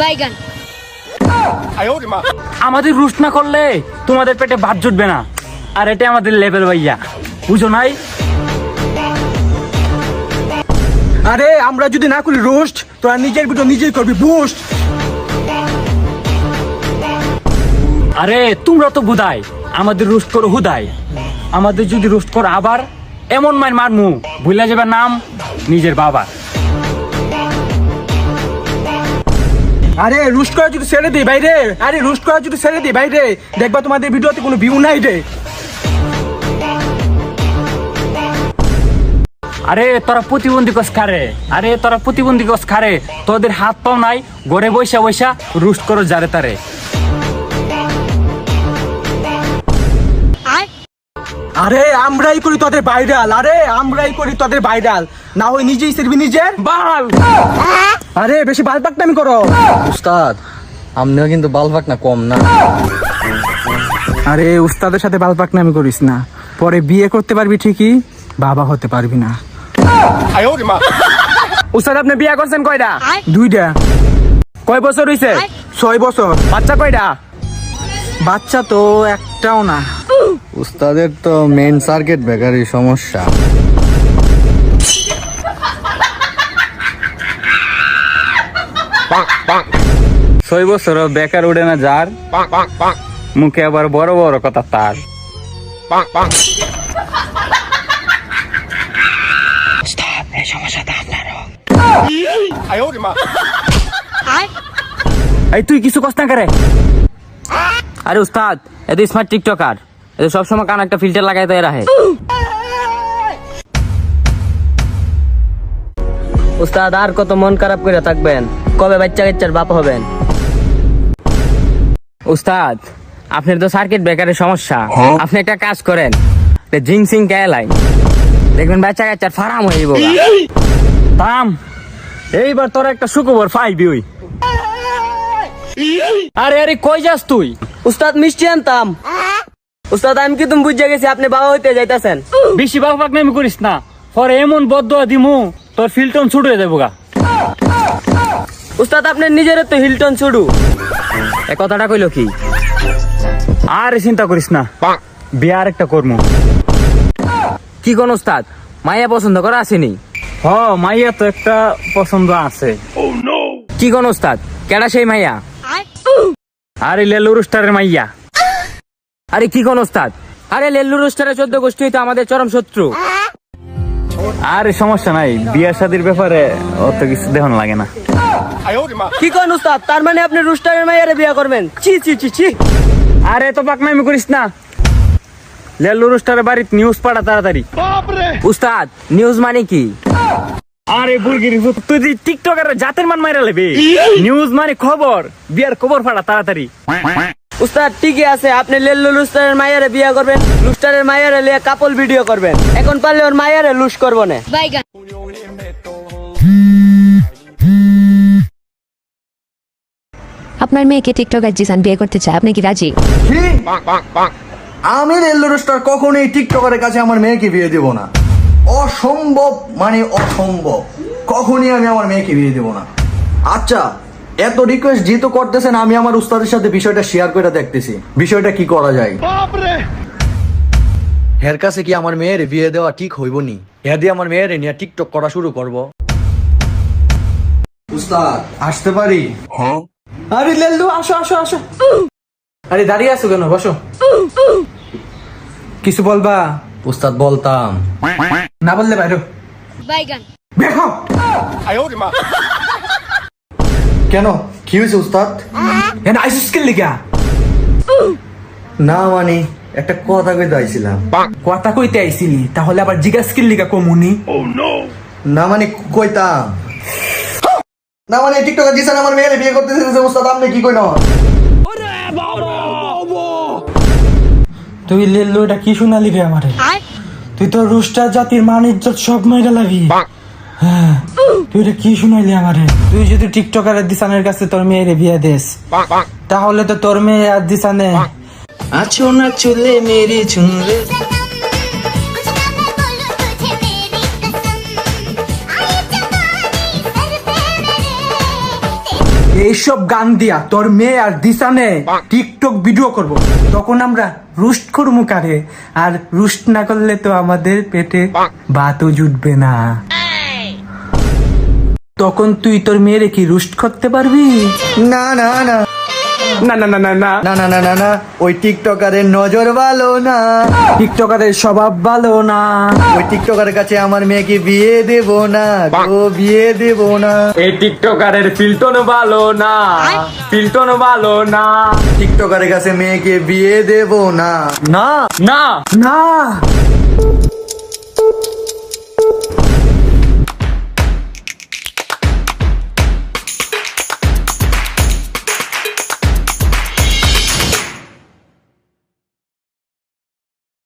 বাইগান। আমাদের রুস্ট না করলে তোমাদের পেটে ভাত জুটবে না, আর এটা আমাদের লেভেল ভাইয়া, বুঝো নাই? আরে আমরা যদি না করি রোস্ট, তোরা নিজের ভিডিও নিজেই করবি বুস্ট। আরে তোমরা তো বুদাই আমাদের রোস্ট করো হুদাই, আমাদের যদি রোস্ট করো আবার এমন মার মারমু ভুলে যাবে নাম নিজের বাবা। আরে রোস্ট করা যদি ছেড়ে দিই বাইরে, আরে রোস্ট করা যদি ছেড়ে দিই বাইরে, দেখবা তোমাদের ভিডিওতে কোনো ভিউ নাই রে। আরে তোরা প্রতিবন্ধী কস খারে, আরে তোরা প্রতিবন্ধী কস খারে, তোদের হাত পাও নাই, ঘরে বৈশা বৈশা রোস্ট করো যারে তারে। আরে আমরাই করি তোদের ভাইরাল, আরে আমরাই করি তোদের ভাইরাল, না হয় নিজেই সেরবি নিজের বাল। আরে বেশি বাল পাকনামি করো। উস্তাদ আমনেও কিন্তু বাল পাকনা কম না। আরে উস্তাদের সাথে বাল পাকনামি করিস না, পরে বিয়ে করতে পারবি ঠিকই, বাবা হতে পারবি না। উস্তাদ আপনি বিয়া করছেন কয়টা? 2টা। কয় বছর হইছে? 6 বছর। বাচ্চা কয়টা? বাচ্চা তো একটাও না। উস্তাদের তো মেন সার্কিট ব্রেকারই সমস্যা। ছয় বছর বেকার উড়ে না যার, মুখে আবার বড় বড় কথা তার। এই তুই কিছু কষ্ট না করে। আরে উস্তাদ এত স্মার্ট টিকটকার, এত সবসময় কান একটা ফিল্টার লাগাই তাই রাখে। উস্তাদ আর কত মন খারাপ করে থাকবেন, কবে বাচ্চা কাচ্চার বাপ হবেন? উস্তাদ আপনার তো সার্কিট ব্রেকারের সমস্যা, আপনি একটা কাজ করেন, জিংসিং ক্যালাই দেখবেন বাচ্চা কাচ্চার ফার্ম হয়ে যাবো। তাম এইবার তোর একটা সুখবর পাইবি ওই। আরে আরে কই যাস তুই? উস্তাদ মিষ্টি আনতাম। উস্তাদ আমি কি তুমি বুঝে গেছি আপনি বাবা হইতে যাইতাছেন। বেশি বাপ নামি করিস না, পরে এমন বদদোয়া দিমু তোর ফিল্টন ছুট হয়ে যাবো গা। উস্তাদ আপনার নিজের তো হিলটন ছুড়ু। এ কথাটা কইলো কি? আরে চিন্তা করিস না, বিয়ে আর একটা কর্ম। কি কোন উস্তাদ মাইয়া পছন্দ করা আসেনি? হ মাইয়া তো একটা পছন্দ আছে। কি কোন উস্তাদ কেডা সেই মাইয়া? আরে লেলু রুস্টারের মাইয়া। আরে কি কোন উস্তাদ? আরে লেল্লু রোস্টারের 14 গোষ্ঠী তো আমাদের চরম শত্রু। আরে সমস্যা নাই, বিয়া শাদির ব্যাপারে অত কিছু দেহন লাগে না। কি কোন উস্তাদ তার মানে আপনি রোস্টারের মাইয়ারে বিয়া করবেন? চি চি চি চি। আরে তো পাকনামি করিস না, লেলু রুস্টারের বাড়িতে নিউজ পাঠা তাড়াতাড়ি। উস্তাদ নিউজ মানে কি? আরে বুলগির তুই টিকটকার জাতের মান মাইরা লেবে, নিউজ মানে খবর, বিয়ার খবর ফাটা তাড়াতাড়ি। উস্তাদ ঠিকই আছে, আপনি লেল্লু লুস্টারের মাইয়ারে বিয়া করবেন, লুস্টারের মাইয়ারে লিয়ে কাপল ভিডিও করবেন, এখন পারলে ওর মাইয়ারে লুস করবো না। বাইগান। আপনার মেয়েকে টিকটকার জিসান বিয়ে করতে চায়, আপনি কি রাজি? কি? আমি রেল্লো রোস্টার কখনোই টিকটকারের কাছে আমার মেয়েকে বিয়ে দেব না। অসম্ভব, মানে অসম্ভব, কখনই আমি আমার মেয়েকে বিয়ে দেব না। আচ্ছা এত রিকোয়েস্ট যেহেতু করতেছেন, আমি আমার উস্তাদের সাথে বিষয়টা শেয়ার করে দেখতেছি, বিষয়টা কি করা যায়। এর কাছে কি আমার মেয়ের বিয়ে দেওয়া ঠিক হইব নি? এর দিয়ে আমার মেয়ের নিয়ে টিকটক করা শুরু করব। উস্তাদ আসতে পারি? আরে লেল্লু আসো আসো আসো। আরে দাঁড়িয়ে আছো কেন, বসো। কিছু বলবা? উস্তাদ বলতাম। না বললে বাইরো। বাইগান। দেখো কেন কি হয়েছে উস্তাদ? এনা আইসিস কে লিগা? না মানে একটা কথা কইতে আইছিলাম। কথা কইতে আইছিলি, তাহলে আবার জিজ্ঞাসা কে লিগা কমুনি? না মানে কইতাম না, মানে টিকটকার জিসান আমার মেয়ের বিয়ে করতে চাইছে উস্তাদ, আপনি কি কইন? তুই লেল্লু এটা কি শোনালি রে আমারে? তুই তো রুস্টার জাতির মান ইজ্জত সব মাইরা লাবি। হ্যাঁ তুই এটা কি শুনাইলি আমারে? তুই যদি টিকটকার দিসানের কাছে তোর মেয়ের বিয়ে দেস, তাহলে তো তোর মেয়ে আর দিসানে আছো না চুলে মেরি চুনরে। এইসব গান দিয়া তোর মেয়ে আর দিশানে টিকটক ভিডিও করব, তখন আমরা রুস্ট করবো কারে? আর রুস্ট না করলে তো আমাদের পেটে ভাতও জুটবে না। তখন তুই তোর মেয়েরে কি রুস্ট করতে পারবি? না না না না না না না না না না না না না, ওই টিকটকারের নজর ভালো না, টিকটকারের স্বভাব ভালো না। ওই টিকটকারের কাছে আমার মেয়েকে বিয়ে দেব না গো, বিয়ে দেব না। এই টিকটকারের ফিল্টন ভালো না, ফিল্টন ভালো না। টিকটকারের কাছে মেয়েকে বিয়ে দেব না। না না না